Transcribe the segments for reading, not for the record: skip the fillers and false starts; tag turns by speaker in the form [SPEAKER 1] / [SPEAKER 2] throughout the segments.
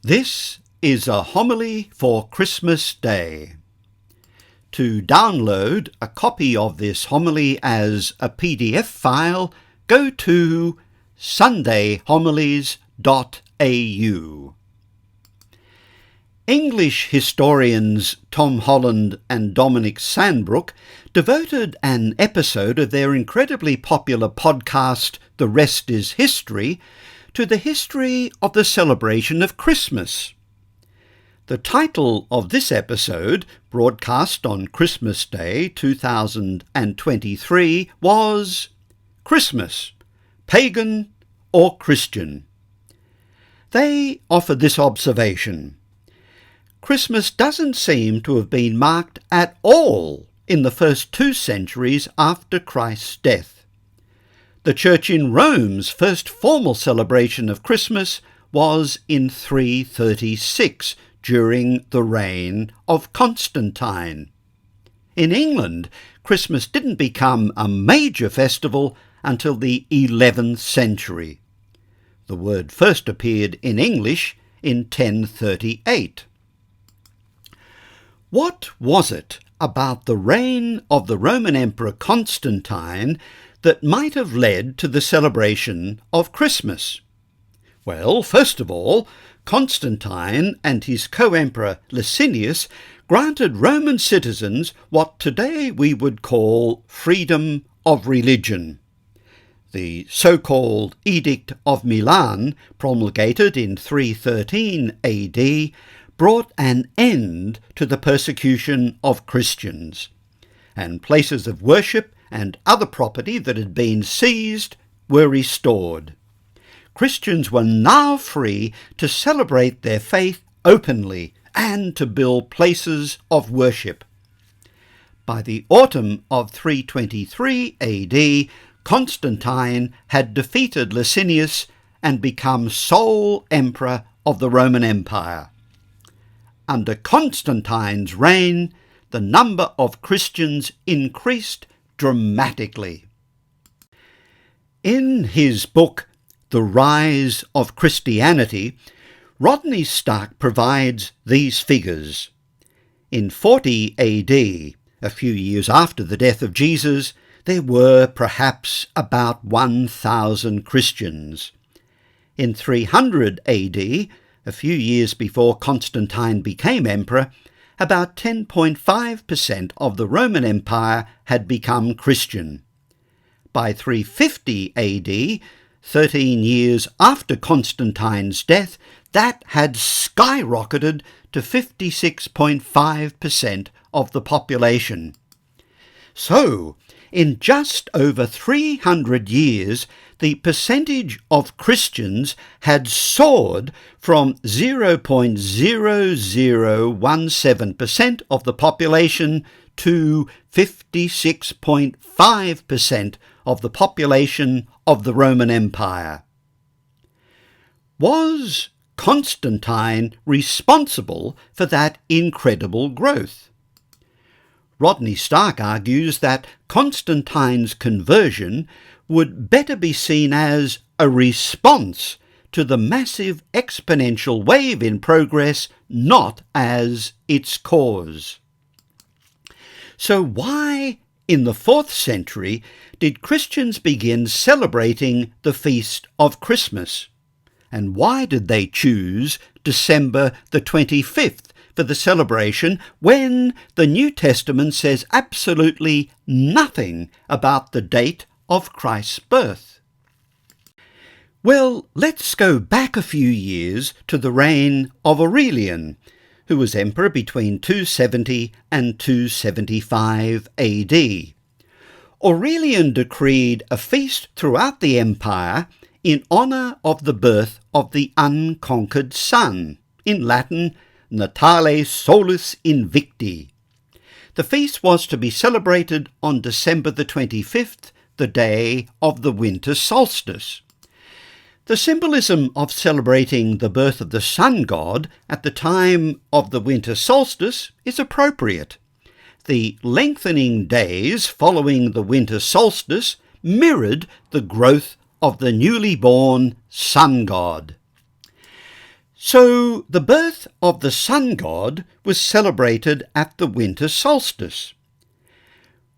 [SPEAKER 1] This is a homily for Christmas Day. To download a copy of this homily as a PDF file, go to sundayhomilies.au. English historians Tom Holland and Dominic Sandbrook devoted an episode of their incredibly popular podcast, The Rest is History, to the history of the celebration of Christmas. The title of this episode, broadcast on Christmas Day 2023, was Christmas, Pagan or Christian? They offered this observation: Christmas doesn't seem to have been marked at all in the first 2 centuries after Christ's death. The Church in Rome's first formal celebration of Christmas was in 336, during the reign of Constantine. In England, Christmas didn't become a major festival until the 11th century. The word first appeared in English in 1038. What was it about the reign of the Roman Emperor Constantine that might have led to the celebration of Christmas? Well, first of all, Constantine and his co-emperor Licinius granted Roman citizens what today we would call freedom of religion. The so-called Edict of Milan, promulgated in 313 AD, brought an end to the persecution of Christians, and places of worship and other property that had been seized were restored. Christians were now free to celebrate their faith openly and to build places of worship. By the autumn of 323 AD, Constantine had defeated Licinius and become sole emperor of the Roman Empire. Under Constantine's reign, the number of Christians increased dramatically. In his book, The Rise of Christianity, Rodney Stark provides these figures. In 40 AD, a few years after the death of Jesus, there were perhaps about 1,000 Christians. In 300 AD, a few years before Constantine became emperor, about 10.5% of the Roman Empire had become Christian. By 350 AD, 13 years after Constantine's death, that had skyrocketed to 56.5% of the population. So, in just over 300 years, the percentage of Christians had soared from 0.0017% of the population to 56.5% of the population of the Roman Empire. Was Constantine responsible for that incredible growth? Rodney Stark argues that Constantine's conversion would better be seen as a response to the massive exponential wave in progress, not as its cause. So why, in the 4th century, did Christians begin celebrating the feast of Christmas? And why did they choose December the 25th for the celebration when the New Testament says absolutely nothing about the date of Christ's birth? Well, let's go back a few years to the reign of Aurelian, who was emperor between 270 and 275 AD. Aurelian decreed a feast throughout the empire in honour of the birth of the unconquered Sun, in Latin, Natale Solis Invicti. The feast was to be celebrated on December the 25th, the day of the winter solstice. The symbolism of celebrating the birth of the sun god at the time of the winter solstice is appropriate. The lengthening days following the winter solstice mirrored the growth of the newly born sun god. So the birth of the sun god was celebrated at the winter solstice.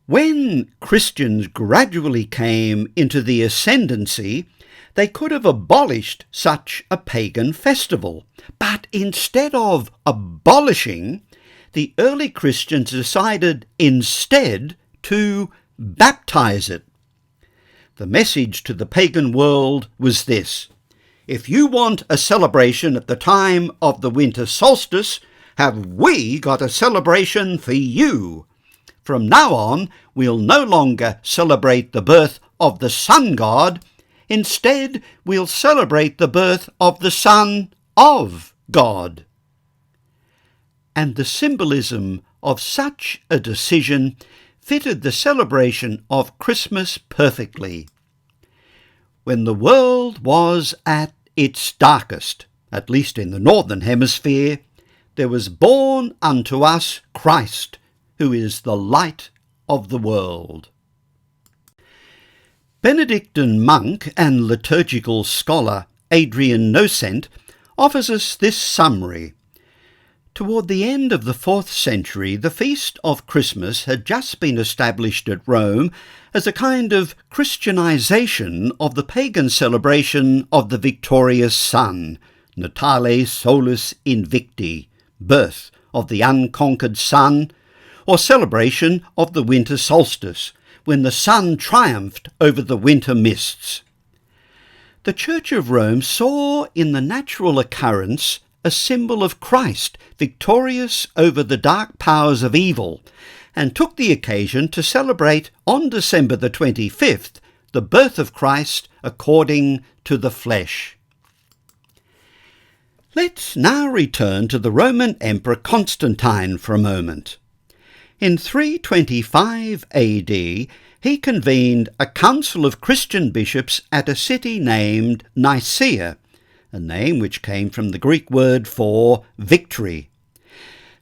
[SPEAKER 1] When Christians gradually came into the ascendancy, they could have abolished such a pagan festival. But instead of abolishing, the early Christians decided instead to baptize it. The message to the pagan world was this: if you want a celebration at the time of the winter solstice, have we got a celebration for you? From now on, we'll no longer celebrate the birth of the sun god. Instead, we'll celebrate the birth of the Son of God. And the symbolism of such a decision fitted the celebration of Christmas perfectly. When the world was at its darkest, at least in the northern hemisphere, there was born unto us Christ, who is the light of the world. Benedictine monk and liturgical scholar Adrian Nocent offers us this summary. Toward the end of the 4th century, the feast of Christmas had just been established at Rome as a kind of Christianization of the pagan celebration of the victorious sun, Natale Solis Invicti, birth of the unconquered sun, or celebration of the winter solstice, when the sun triumphed over the winter mists. The Church of Rome saw in the natural occurrence a symbol of Christ victorious over the dark powers of evil, and took the occasion to celebrate on December the 25th the birth of Christ according to the flesh. Let's now return to the Roman Emperor Constantine for a moment. In 325 AD, he convened a council of Christian bishops at a city named Nicaea, a name which came from the Greek word for victory.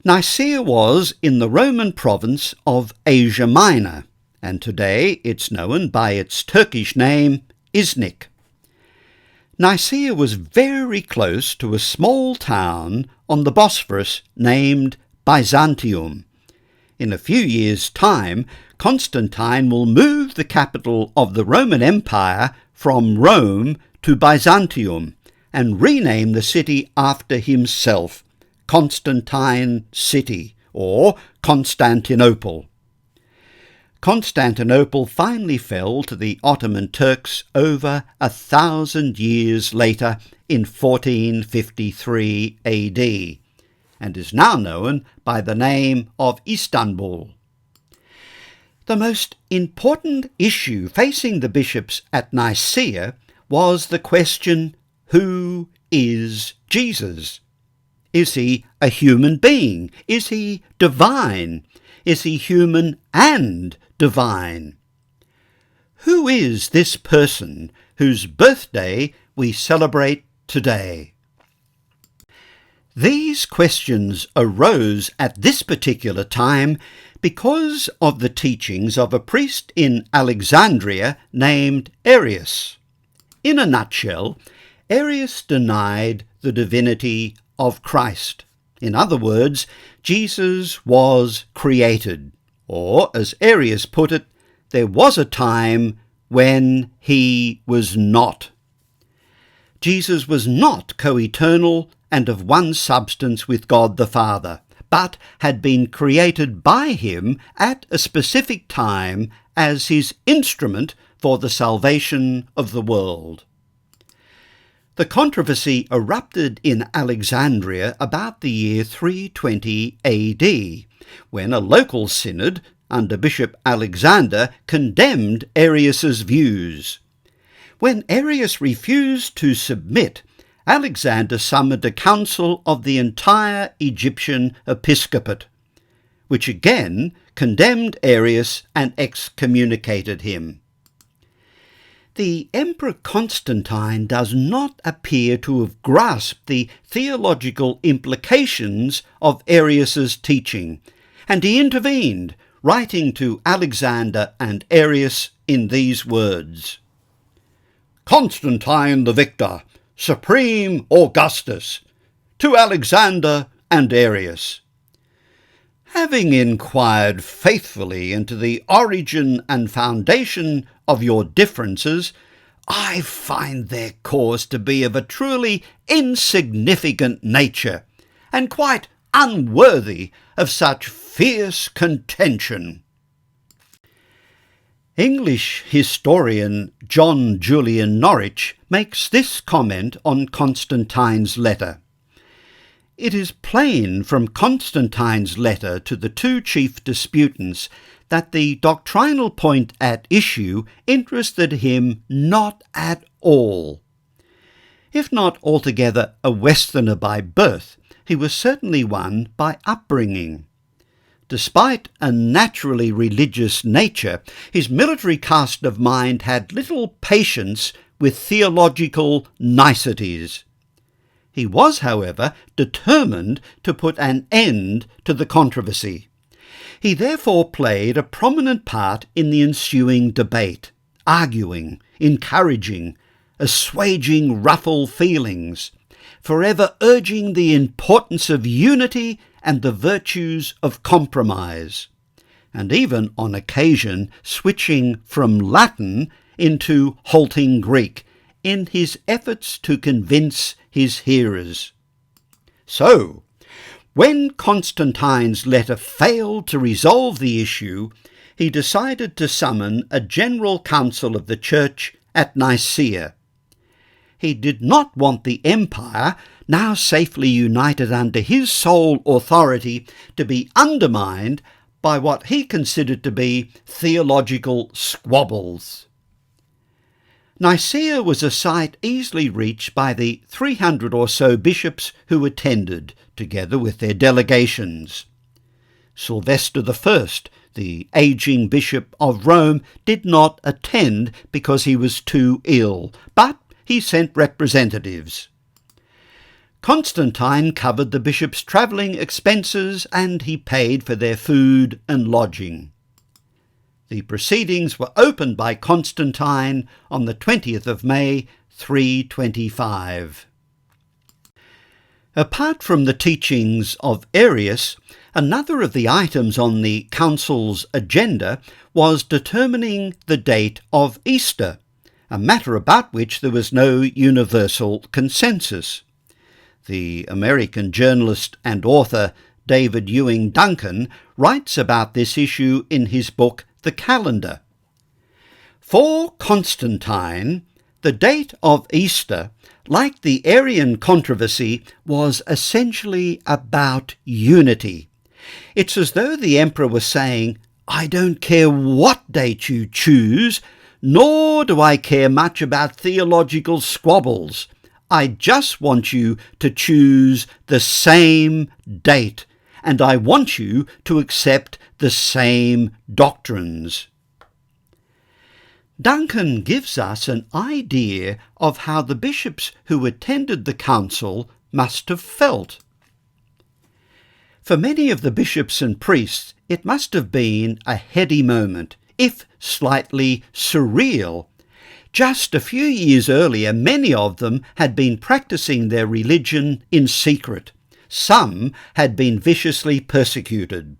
[SPEAKER 1] Nicaea was in the Roman province of Asia Minor, and today it's known by its Turkish name, Iznik. Nicaea was very close to a small town on the Bosphorus named Byzantium. In a few years' time, Constantine will move the capital of the Roman Empire from Rome to Byzantium and rename the city after himself, Constantine City, or Constantinople. Constantinople finally fell to the Ottoman Turks over 1,000 years later in 1453 AD, and is now known by the name of Istanbul. The most important issue facing the bishops at Nicaea was the question, who is Jesus? Is he a human being? Is he divine? Is he human and divine? Who is this person whose birthday we celebrate today? These questions arose at this particular time because of the teachings of a priest in Alexandria named Arius. In a nutshell, Arius denied the divinity of Christ. In other words, Jesus was created, or, as Arius put it, there was a time when he was not. Jesus was not co-eternal and of one substance with God the Father, but had been created by him at a specific time as his instrument for the salvation of the world. The controversy erupted in Alexandria about the year 320 AD, when a local synod under Bishop Alexander condemned Arius's views. When Arius refused to submit, Alexander summoned a council of the entire Egyptian episcopate, which again condemned Arius and excommunicated him. The Emperor Constantine does not appear to have grasped the theological implications of Arius's teaching, and he intervened, writing to Alexander and Arius in these words: Constantine the Victor, Supreme Augustus, to Alexander and Arius. Having inquired faithfully into the origin and foundation of your differences, I find their cause to be of a truly insignificant nature, and quite unworthy of such fierce contention. English historian John Julian Norwich makes this comment on Constantine's letter. It is plain from Constantine's letter to the two chief disputants that the doctrinal point at issue interested him not at all. If not altogether a Westerner by birth, he was certainly one by upbringing. Despite a naturally religious nature, his military cast of mind had little patience with theological niceties. He was, however, determined to put an end to the controversy. He therefore played a prominent part in the ensuing debate, arguing, encouraging, assuaging ruffled feelings, forever urging the importance of unity and the virtues of compromise, and even on occasion switching from Latin into halting Greek in his efforts to convince his hearers. So, when Constantine's letter failed to resolve the issue, he decided to summon a general council of the Church at Nicaea. He did not want the empire, now safely united under his sole authority, to be undermined by what he considered to be theological squabbles. Nicaea was a site easily reached by the 300 or so bishops who attended, together with their delegations. Sylvester I, the ageing bishop of Rome, did not attend because he was too ill, but he sent representatives. Constantine covered the bishops' travelling expenses and he paid for their food and lodging. The proceedings were opened by Constantine on the 20th of May, 325. Apart from the teachings of Arius, another of the items on the council's agenda was determining the date of Easter, a matter about which there was no universal consensus. The American journalist and author David Ewing Duncan writes about this issue in his book The Calendar. For Constantine, the date of Easter, like the Arian controversy, was essentially about unity. It's as though the emperor was saying, I don't care what date you choose, nor do I care much about theological squabbles. I just want you to choose the same date, and I want you to accept the same doctrines. Duncan gives us an idea of how the bishops who attended the council must have felt. For many of the bishops and priests, it must have been a heady moment, if slightly surreal. Just a few years earlier, many of them had been practicing their religion in secret. Some had been viciously persecuted.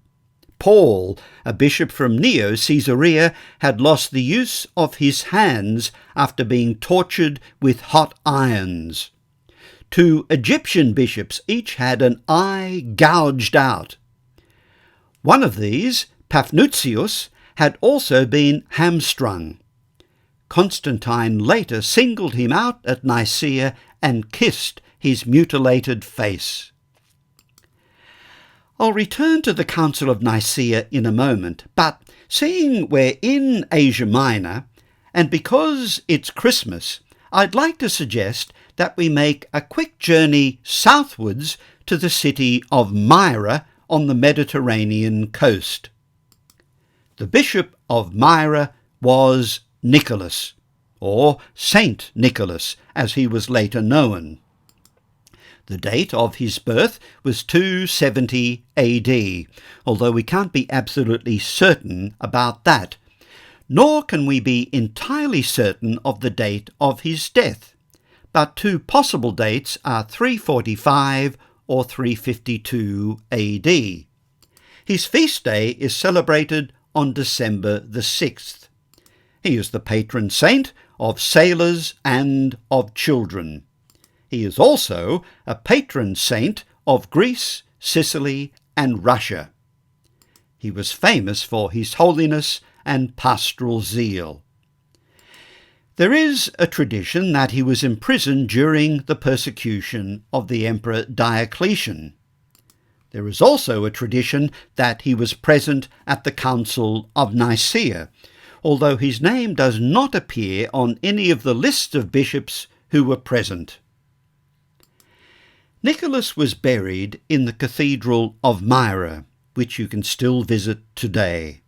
[SPEAKER 1] Paul, a bishop from Caesarea, had lost the use of his hands after being tortured with hot irons. 2 Egyptian bishops each had an eye gouged out. One of these, Paphnutius, had also been hamstrung. Constantine later singled him out at Nicaea and kissed his mutilated face. I'll return to the Council of Nicaea in a moment, but seeing we're in Asia Minor, and because it's Christmas, I'd like to suggest that we make a quick journey southwards to the city of Myra on the Mediterranean coast. The Bishop of Myra was Nicholas, or Saint Nicholas, as he was later known. The date of his birth was 270 AD, although we can't be absolutely certain about that, nor can we be entirely certain of the date of his death, but 2 possible dates are 345 or 352 AD. His feast day is celebrated on December the 6th. He is the patron saint of sailors and of children. He is also a patron saint of Greece, Sicily, and Russia. He was famous for his holiness and pastoral zeal. There is a tradition that he was imprisoned during the persecution of the Emperor Diocletian. There is also a tradition that he was present at the Council of Nicaea, although his name does not appear on any of the lists of bishops who were present. Nicholas was buried in the Cathedral of Myra, which you can still visit today.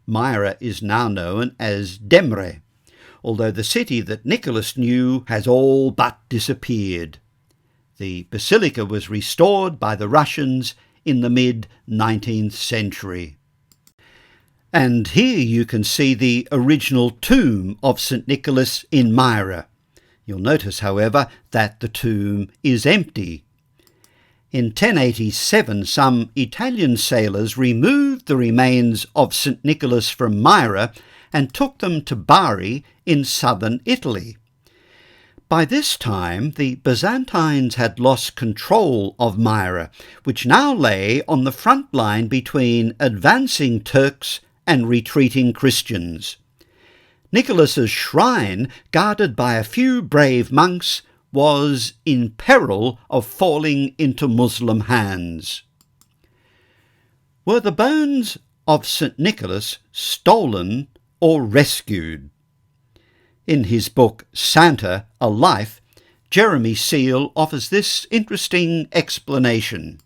[SPEAKER 1] Myra is now known as Demre, although the city that Nicholas knew has all but disappeared. The basilica was restored by the Russians in the mid-19th century. And here you can see the original tomb of St. Nicholas in Myra. You'll notice, however, that the tomb is empty. In 1087, some Italian sailors removed the remains of St. Nicholas from Myra and took them to Bari in southern Italy. By this time, the Byzantines had lost control of Myra, which now lay on the front line between advancing Turks and retreating Christians. Nicholas's shrine, guarded by a few brave monks, was in peril of falling into Muslim hands. Were the bones of St. Nicholas stolen or rescued? In his book Santa, A Life, Jeremy Seal offers this interesting explanation.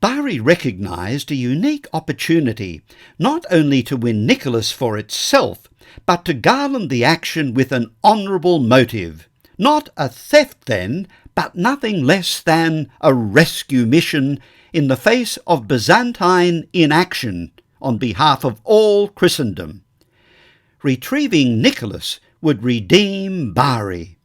[SPEAKER 1] Bari recognised a unique opportunity not only to win Nicholas for itself, but to garland the action with an honourable motive. Not a theft then, but nothing less than a rescue mission in the face of Byzantine inaction on behalf of all Christendom. Retrieving Nicholas would redeem Bari.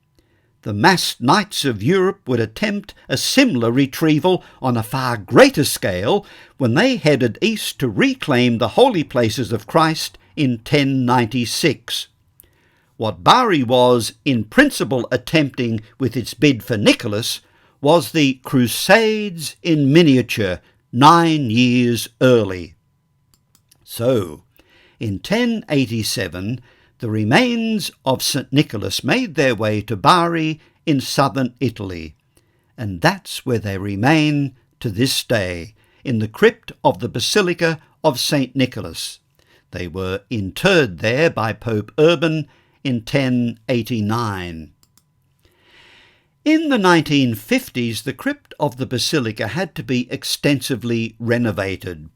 [SPEAKER 1] The massed knights of Europe would attempt a similar retrieval on a far greater scale when they headed east to reclaim the holy places of Christ in 1096. What Bari was in principle attempting with its bid for Nicholas was the Crusades in miniature 9 years early. So, in 1087, the remains of St. Nicholas made their way to Bari in southern Italy, and that's where they remain to this day, in the crypt of the Basilica of St. Nicholas. They were interred there by Pope Urban in 1089. In the 1950s, the crypt of the Basilica had to be extensively renovated.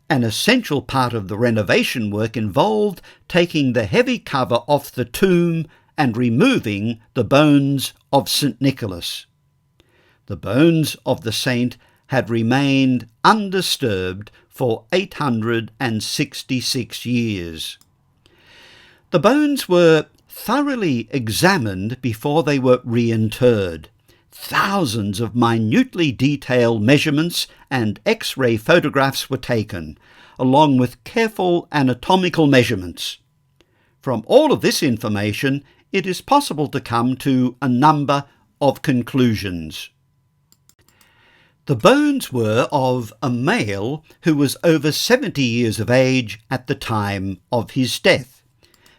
[SPEAKER 1] An essential part of the renovation work involved taking the heavy cover off the tomb and removing the bones of St. Nicholas. The bones of the saint had remained undisturbed for 866 years. The bones were thoroughly examined before they were reinterred. Thousands of minutely detailed measurements and X-ray photographs were taken, along with careful anatomical measurements. From all of this information, it is possible to come to a number of conclusions. The bones were of a male who was over 70 years of age at the time of his death.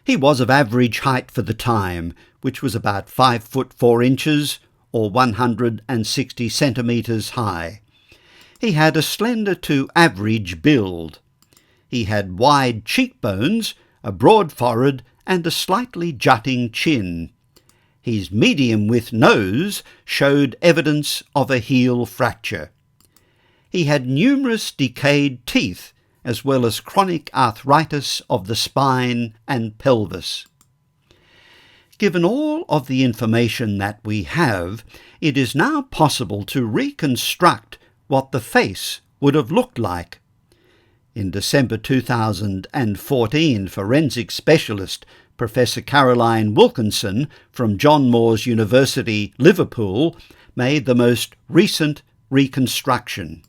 [SPEAKER 1] He was of average height for the time, which was about 5 foot 4 inches, or 160 centimetres high. He had a slender to average build. He had wide cheekbones, a broad forehead, and a slightly jutting chin. His medium-width nose showed evidence of a heel fracture. He had numerous decayed teeth, as well as chronic arthritis of the spine and pelvis. Given all of the information that we have, it is now possible to reconstruct what the face would have looked like. In December 2014, forensic specialist Professor Caroline Wilkinson from John Moores University, Liverpool, made the most recent reconstruction.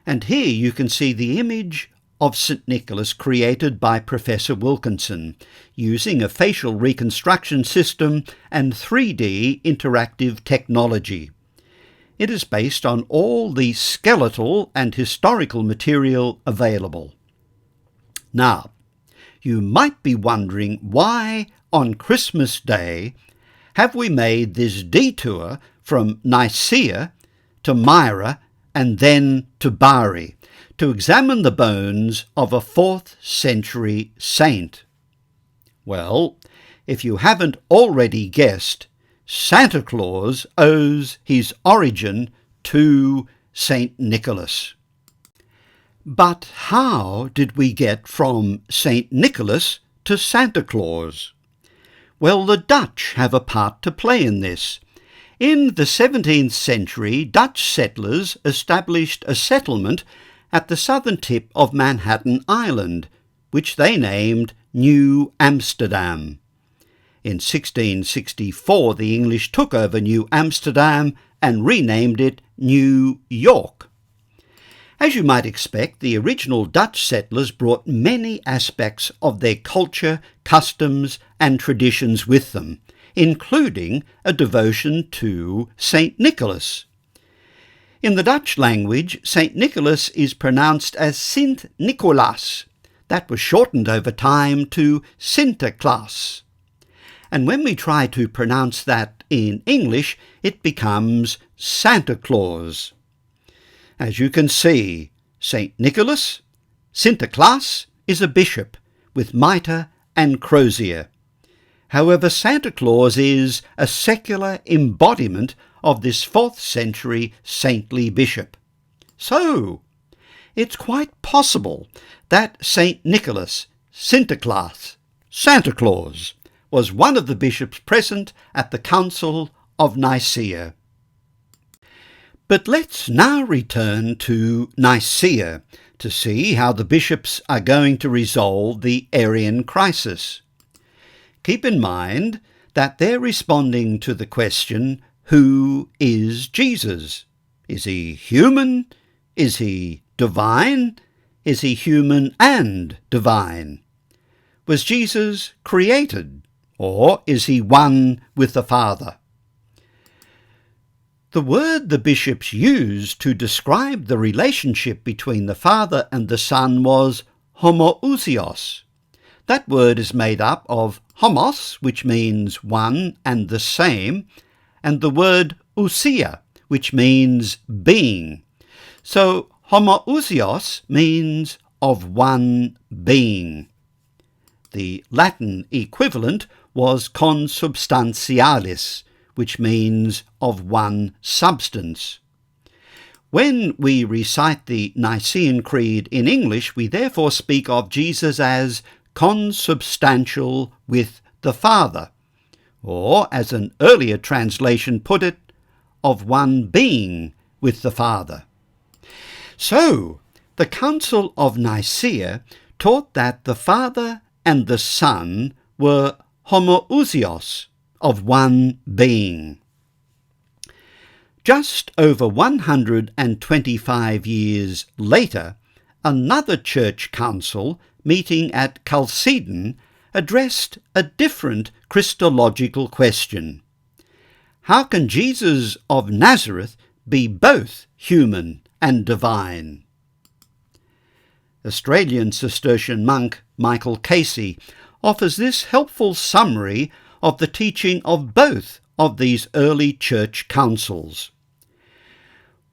[SPEAKER 1] And here you can see the image of St. Nicholas created by Professor Wilkinson using a facial reconstruction system and 3D interactive technology. It is based on all the skeletal and historical material available. Now, you might be wondering why on Christmas Day have we made this detour from Nicaea to Myra and then to Bari to examine the bones of a 4th century saint. Well, if you haven't already guessed, Santa Claus owes his origin to St. Nicholas. But how did we get from St. Nicholas to Santa Claus? Well, the Dutch have a part to play in this. In the 17th century, Dutch settlers established a settlement at the southern tip of Manhattan Island, which they named New Amsterdam. In 1664, the English took over New Amsterdam and renamed it New York. As you might expect, the original Dutch settlers brought many aspects of their culture, customs, and traditions with them, including a devotion to St. Nicholas. In the Dutch language, St. Nicholas is pronounced as Sint Nicolaas. That was shortened over time to Sinterklaas. And when we try to pronounce that in English, it becomes Santa Claus. As you can see, St. Nicholas, Sinterklaas, is a bishop with mitre and crozier. However, Santa Claus is a secular embodiment of this 4th century saintly bishop. So, it's quite possible that St. Nicholas, Sinterklaas, Santa Claus, was one of the bishops present at the Council of Nicaea. But let's now return to Nicaea to see how the bishops are going to resolve the Arian crisis. Keep in mind that they're responding to the question, who is Jesus? Is he human? Is he divine? Is he human and divine? Was Jesus created, or is he one with the Father? The word the bishops used to describe the relationship between the Father and the Son was homoousios. That word is made up of homos, which means one and the same, and the word ousia, which means being. So homoousios means of one being. The Latin equivalent was consubstantialis, which means of one substance. When we recite the Nicene Creed in English, we therefore speak of Jesus as consubstantial with the Father, or, as an earlier translation put it, of one being with the Father. So, the Council of Nicaea taught that the Father and the Son were homoousios, of one being. Just over 125 years later, another church council, meeting at Chalcedon, addressed a different Christological question. How can Jesus of Nazareth be both human and divine? Australian Cistercian monk Michael Casey offers this helpful summary of the teaching of both of these early church councils.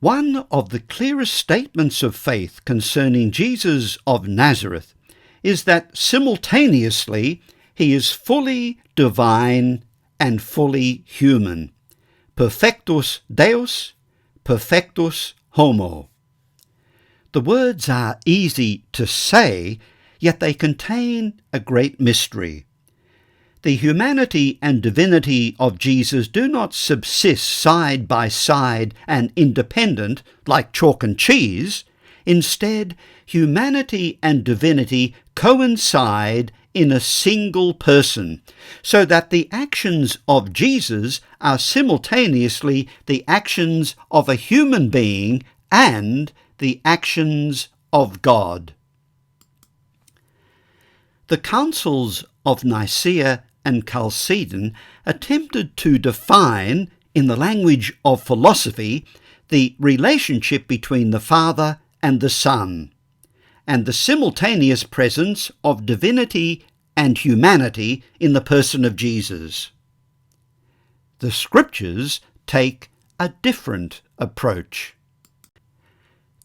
[SPEAKER 1] One of the clearest statements of faith concerning Jesus of Nazareth is that simultaneously he is fully divine and fully human, perfectus Deus, perfectus homo. The words are easy to say, yet they contain a great mystery. The humanity and divinity of Jesus do not subsist side by side and independent like chalk and cheese. Instead, humanity and divinity coincide in a single person, so that the actions of Jesus are simultaneously the actions of a human being and the actions of God. The Councils of Nicaea and Chalcedon attempted to define, in the language of philosophy, the relationship between the Father and the Son, and the simultaneous presence of divinity and humanity in the person of Jesus. The Scriptures take a different approach.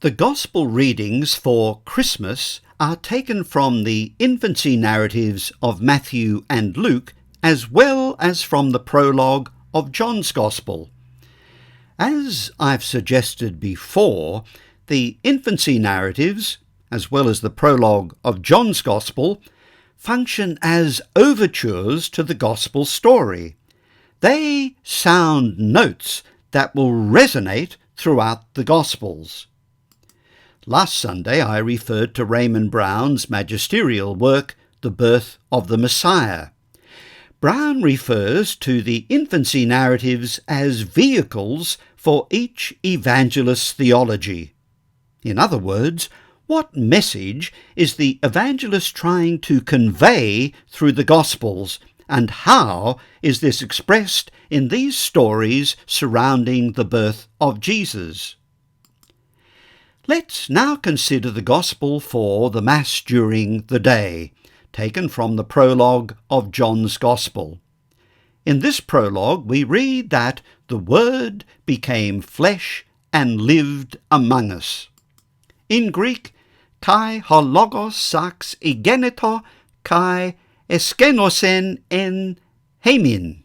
[SPEAKER 1] The Gospel readings for Christmas are taken from the infancy narratives of Matthew and Luke, as well as from the prologue of John's Gospel. As I've suggested before, the infancy narratives, as well as the prologue of John's Gospel, function as overtures to the Gospel story. They sound notes that will resonate throughout the Gospels. Last Sunday I referred to Raymond Brown's magisterial work, The Birth of the Messiah. Brown refers to the infancy narratives as vehicles for each evangelist's theology. In other words, what message is the evangelist trying to convey through the Gospels, and how is this expressed in these stories surrounding the birth of Jesus? Let's now consider the Gospel for the Mass during the day, taken from the prologue of John's Gospel. In this prologue we read that the Word became flesh and lived among us. In Greek, kai ho logos sax igeneto kai eskenosen en hemin.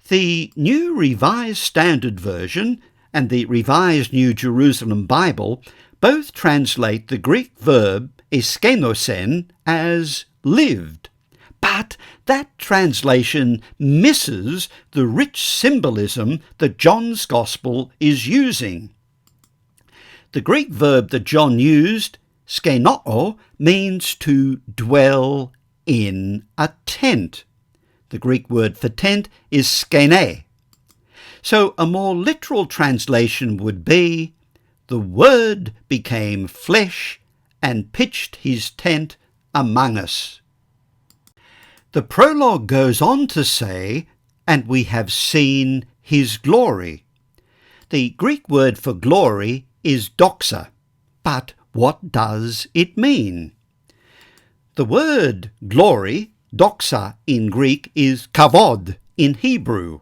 [SPEAKER 1] The New Revised Standard Version and the Revised New Jerusalem Bible both translate the Greek verb eskenosen as lived, but that translation misses the rich symbolism that John's Gospel is using. The Greek verb that John used, skenoo, means to dwell in a tent. The Greek word for tent is skene. So a more literal translation would be, the Word became flesh and pitched his tent among us. The prologue goes on to say, and we have seen his glory. The Greek word for glory is doxa, but what does it mean? The word glory, doxa in Greek, is kavod in Hebrew.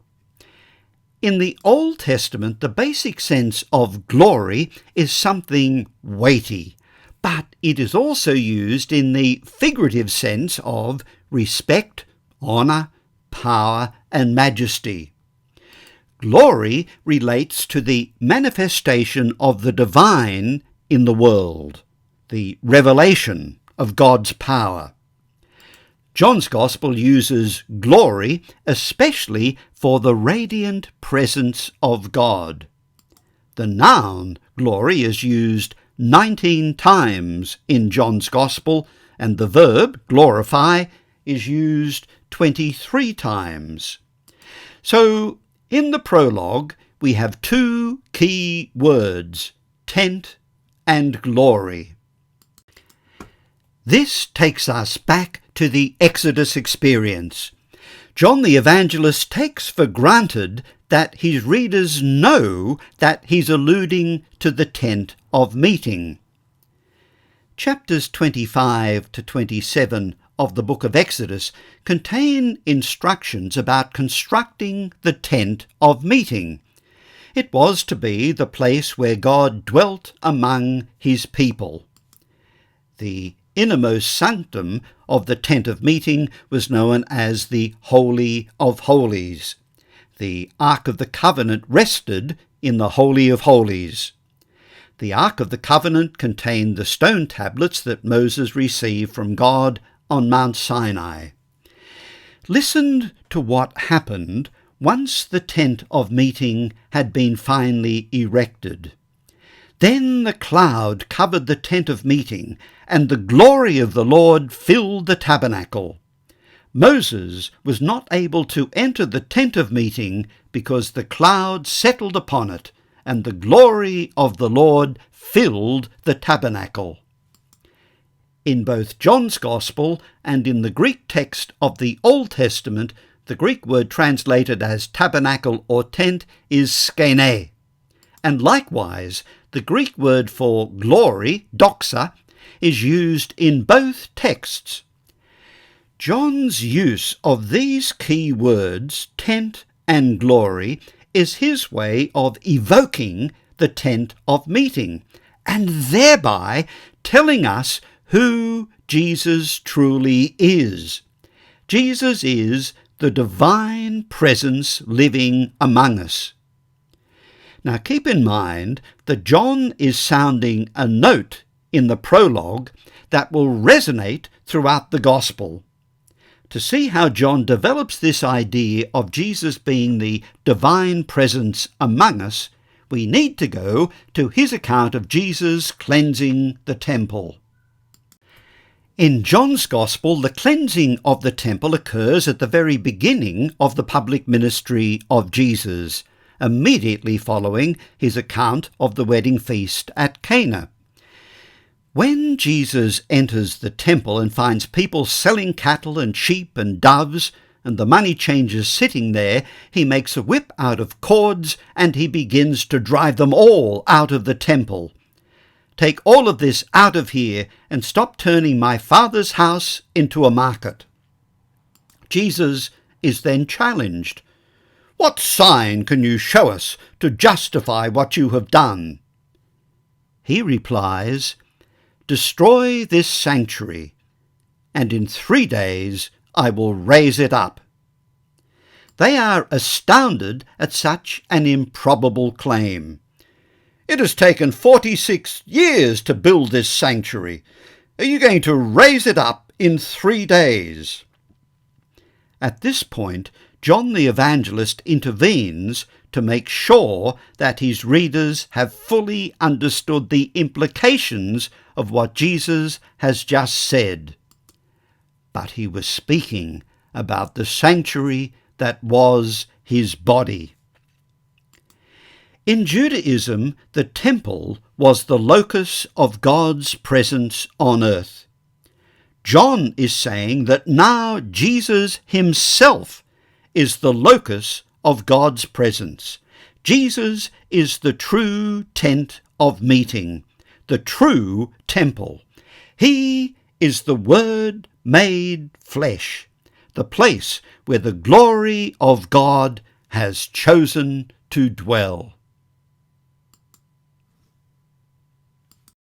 [SPEAKER 1] In the Old Testament, the basic sense of glory is something weighty, but it is also used in the figurative sense of respect, honour, power, and majesty. Glory relates to the manifestation of the divine in the world, the revelation of God's power. John's Gospel uses glory especially for the radiant presence of God. The noun glory is used 19 times in John's Gospel, and the verb glorify is used 23 times. So, in the prologue, we have two key words, tent and glory. This takes us back to the Exodus experience. John the Evangelist takes for granted that his readers know that he's alluding to the tent of meeting. Chapters 25 to 27 of the book of Exodus contain instructions about constructing the tent of meeting. It was to be the place where God dwelt among his people. The innermost sanctum of the tent of meeting was known as the Holy of Holies. The Ark of the Covenant rested in the Holy of Holies. The Ark of the Covenant contained the stone tablets that Moses received from God on Mount Sinai. Listen to what happened once the tent of meeting had been finally erected. Then the cloud covered the tent of meeting, and the glory of the Lord filled the tabernacle. Moses was not able to enter the tent of meeting because the cloud settled upon it, and the glory of the Lord filled the tabernacle. In both John's Gospel and in the Greek text of the Old Testament, the Greek word translated as tabernacle or tent is skene. And likewise, the Greek word for glory, doxa, is used in both texts. John's use of these key words, tent and glory, is his way of evoking the tent of meeting, and thereby telling us who Jesus truly is. Jesus is the divine presence living among us. Now keep in mind that John is sounding a note in the prologue that will resonate throughout the Gospel. To see how John develops this idea of Jesus being the divine presence among us, we need to go to his account of Jesus cleansing the temple. In John's Gospel, the cleansing of the temple occurs at the very beginning of the public ministry of Jesus, immediately following his account of the wedding feast at Cana. When Jesus enters the temple and finds people selling cattle and sheep and doves, and the money changers sitting there, he makes a whip out of cords and he begins to drive them all out of the temple. Take all of this out of here and stop turning my Father's house into a market. Jesus is then challenged. What sign can you show us to justify what you have done? He replies, Destroy this sanctuary, and in 3 days I will raise it up. They are astounded at such an improbable claim. It has taken 46 years to build this sanctuary. Are you going to raise it up in 3 days? At this point, John the Evangelist intervenes to make sure that his readers have fully understood the implications of what Jesus has just said. But he was speaking about the sanctuary that was his body. In Judaism, the temple was the locus of God's presence on earth. John is saying that now Jesus himself is the locus of God's presence. Jesus is the true tent of meeting, the true temple. He is the Word made flesh, the place where the glory of God has chosen to dwell.